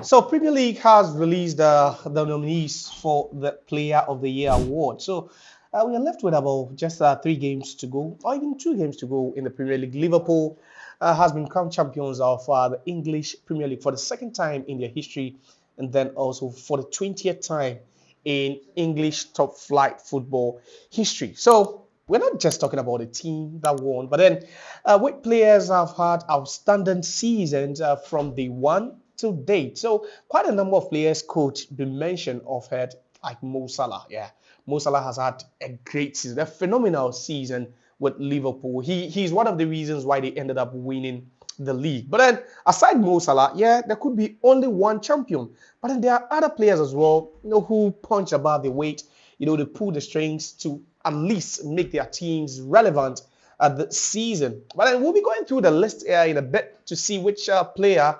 So Premier League has released the nominees for the Player of the Year award. So we are left with about just 3 games to go, or even 2 games to go in the Premier League. Liverpool has been crowned champions of the English Premier League for the second time in their history, and then also for the 20th time in English top flight football history. So we're not just talking about a team that won, but then which players have had outstanding seasons from the one to date. So quite a number of players could be mentioned of head, like Mo Salah. Yeah, Mo Salah has had a great season, a phenomenal season with Liverpool. He's one of the reasons why they ended up winning the league. But then aside Mo Salah, yeah, there could be only one champion. But then there are other players as well, who punch above their weight, they pull the strings to at least make their teams relevant at the season. But then we'll be going through the list in a bit to see which player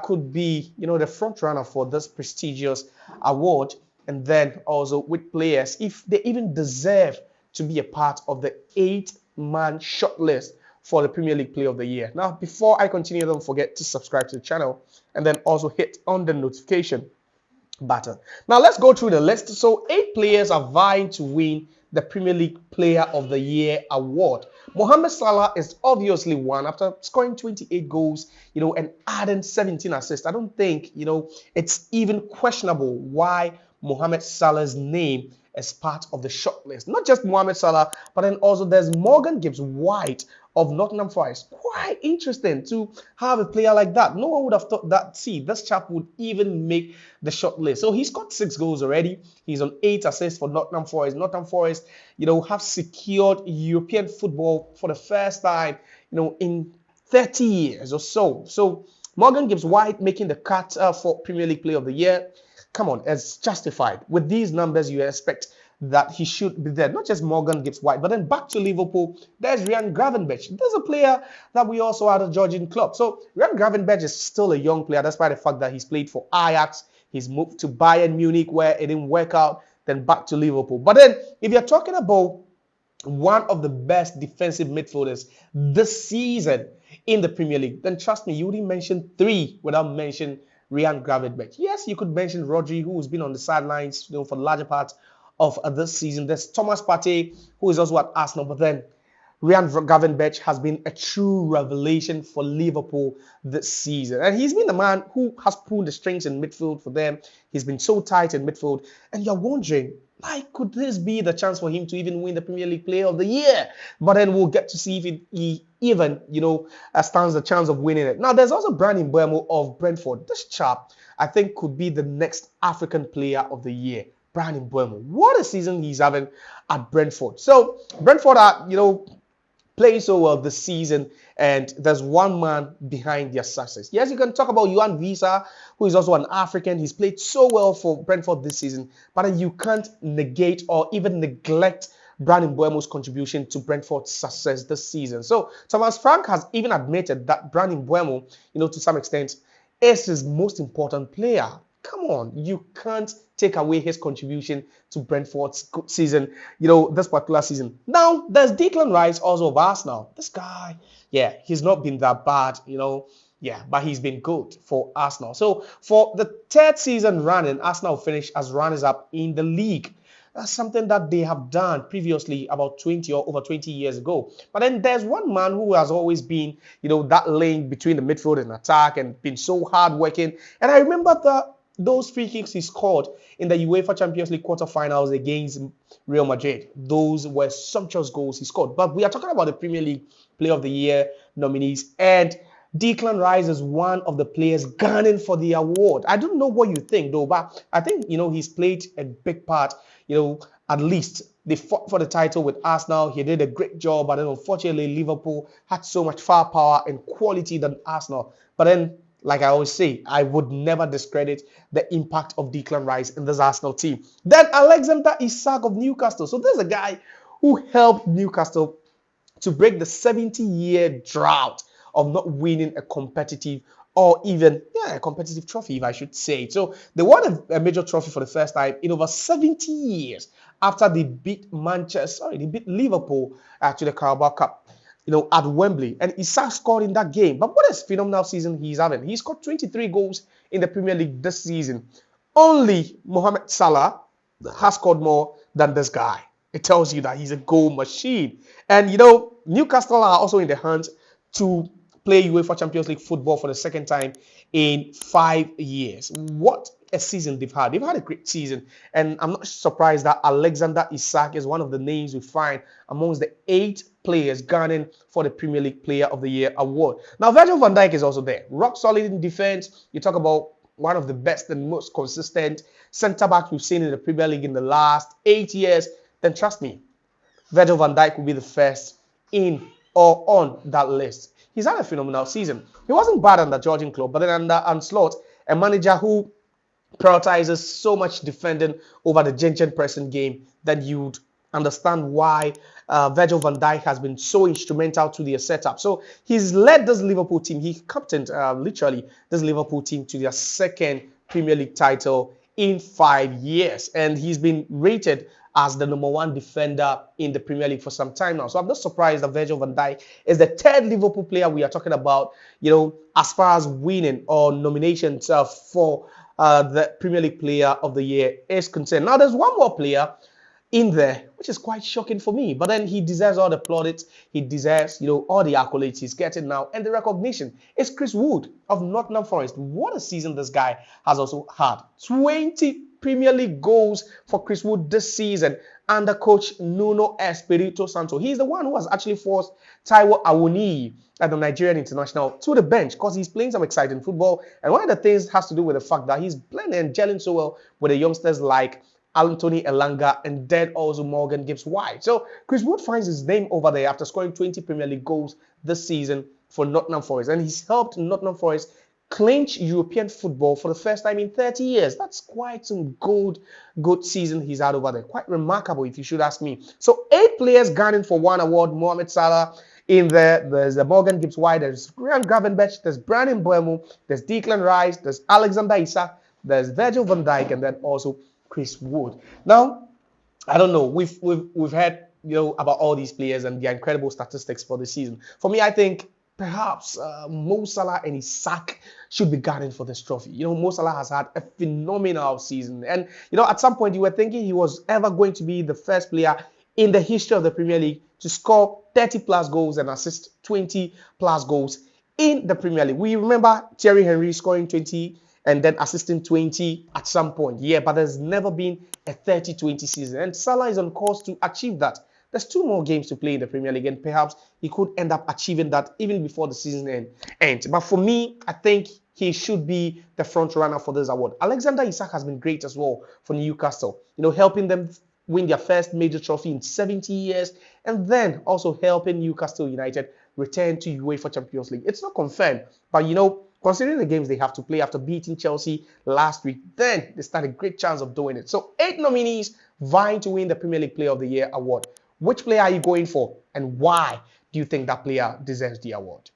could be, the front runner for this prestigious award, and then also with players, if they even deserve to be a part of the 8-man shortlist for the Premier League Player of the Year. Now, before I continue, don't forget to subscribe to the channel and then also hit on the notification button. Now, let's go through the list. So, 8 players are vying to win the Premier League Player of the Year award. Mohamed Salah is obviously one after scoring 28 goals, and adding 17 assists. I don't think, it's even questionable why Mohamed Salah's name is part of the shortlist. Not just Mohamed Salah, but then also there's Morgan Gibbs-White of Nottingham Forest. Quite interesting to have a player like that. No one would have thought that, this chap would even make the shortlist. So he's got 6 goals already. He's on 8 assists for Nottingham Forest. Nottingham Forest, have secured European football for the first time, in 30 years or so. So Morgan Gibbs-White making the cut for Premier League Player of the Year. Come on, it's justified. With these numbers, you expect that he should be there. Not just Morgan Gibbs-White, but then back to Liverpool, there's Ryan Gravenberch. There's a player that we also had a Georgian club. So Ryan Gravenberch is still a young player, despite the fact that he's played for Ajax. He's moved to Bayern Munich, where it didn't work out, then back to Liverpool. But then, if you're talking about one of the best defensive midfielders this season in the Premier League, then trust me, you wouldn't mention 3 without mentioning Ryan Gravenberch. Yes, you could mention Rodri, who's been on the sidelines, for the larger part of this season. There's Thomas Partey, who is also at Arsenal, but then Ryan Gravenberch has been a true revelation for Liverpool this season. And he's been the man who has pulled the strings in midfield for them. He's been so tight in midfield. And you're wondering, could this be the chance for him to even win the Premier League Player of the Year? But then we'll get to see if he even, stands a chance of winning it. Now, there's also Brandon Mbeumo of Brentford. This chap, I think, could be the next African Player of the Year. Brandon Mbeumo. What a season he's having at Brentford. So, Brentford are, playing so well this season, and there's one man behind their success. Yes, you can talk about Yohan Wissa, who is also an African. He's played so well for Brentford this season, but you can't negate or even neglect Brandon Mbeumo's contribution to Brentford's success this season. So Thomas Frank has even admitted that Brandon Mbeumo, to some extent, is his most important player. Come on, you can't take away his contribution to Brentford's good season, this particular season. Now, there's Declan Rice, also of Arsenal. This guy, he's not been that bad, but he's been good for Arsenal. So, for the 3rd season running, Arsenal finished as runners-up in the league. That's something that they have done previously about 20 or over 20 years ago. But then there's one man who has always been, that link between the midfield and attack and been so hardworking. And I remember those free kicks he scored in the UEFA Champions League quarterfinals against Real Madrid. Those were sumptuous goals he scored. But we are talking about the Premier League Player of the Year nominees. And Declan Rice is one of the players gunning for the award. I don't know what you think, though, but I think, he's played a big part. At least they fought for the title with Arsenal. He did a great job, but then unfortunately, Liverpool had so much firepower and quality than Arsenal. But then, like I always say, I would never discredit the impact of Declan Rice in this Arsenal team. Then Alexander Isak of Newcastle. So there's a guy who helped Newcastle to break the 70-year drought of not winning a competitive or even a competitive trophy, if I should say. So they won a major trophy for the first time in over 70 years after they beat Liverpool to the Carabao Cup. at Wembley, and Isak scored in that game. But what a phenomenal season he's having. He scored 23 goals in the Premier League this season. Only Mohamed Salah has scored more than this guy. It tells you that he's a goal machine. And Newcastle are also in the hunt to play UEFA Champions League football for the second time in 5 years. What a season they've had. They've had a great season. And I'm not surprised that Alexander Isak is one of the names we find amongst the 8 players gunning for the Premier League Player of the Year award. Now, Virgil van Dijk is also there. Rock solid in defense. You talk about one of the best and most consistent centre-backs we've seen in the Premier League in the last 8 years. Then trust me, Virgil van Dijk will be the first in or on that list. He's had a phenomenal season. He wasn't bad under Georgian club, but then under Ancelotti, a manager who prioritizes so much defending over the genuine pressing game, that you'd understand why Virgil van Dijk has been so instrumental to their setup. So he's led this Liverpool team. He captained literally this Liverpool team to their second Premier League title in 5 years. And he's been rated as the #1 defender in the Premier League for some time now. So I'm not surprised that Virgil van Dijk is the 3rd Liverpool player we are talking about, as far as winning or nominations for the Premier League Player of the Year is concerned. Now, there's one more player in there, which is quite shocking for me. But then he deserves all the plaudits. He deserves, all the accolades he's getting now. And the recognition is Chris Wood of Nottingham Forest. What a season this guy has also had. 20 Premier League goals for Chris Wood this season under coach Nuno Espirito Santo. He's the one who has actually forced Taiwo Awoniyi at the Nigerian international to the bench because he's playing some exciting football. And one of the things has to do with the fact that he's blending and gelling so well with the youngsters like Anthony Elanga and then also Morgan Gibbs-White. So Chris Wood finds his name over there after scoring 20 Premier League goals this season for Nottingham Forest. And he's helped Nottingham Forest clinch European football for the first time in 30 years. That's quite some good season he's had over there. Quite remarkable, if you should ask me. So 8 players gunning for one award. Mohamed Salah in there. There's Morgan Gibbs-White. There's Ryan Gravenberch. There's Brandon Mbeumo. There's Declan Rice. There's Alexander Isak. There's Virgil van Dijk. And then also Chris Wood. Now, I don't know. We've heard about all these players and their incredible statistics for the season. For me, I think perhaps Mo Salah and Isak should be gunning for this trophy. Mo Salah has had a phenomenal season. And, at some point you were thinking he was ever going to be the first player in the history of the Premier League to score 30 plus goals and assist 20 plus goals in the Premier League. We remember Thierry Henry scoring 20 and then assisting 20 at some point. Yeah, but there's never been a 30-20 season. And Salah is on course to achieve that. There's 2 more games to play in the Premier League, and perhaps he could end up achieving that even before the season ends. But for me, I think he should be the front runner for this award. Alexander Isak has been great as well for Newcastle, helping them win their first major trophy in 70 years, and then also helping Newcastle United return to UEFA Champions League. It's not confirmed, but considering the games they have to play after beating Chelsea last week, then they stand a great chance of doing it. So 8 nominees vying to win the Premier League Player of the Year award. Which player are you going for, and why do you think that player deserves the award?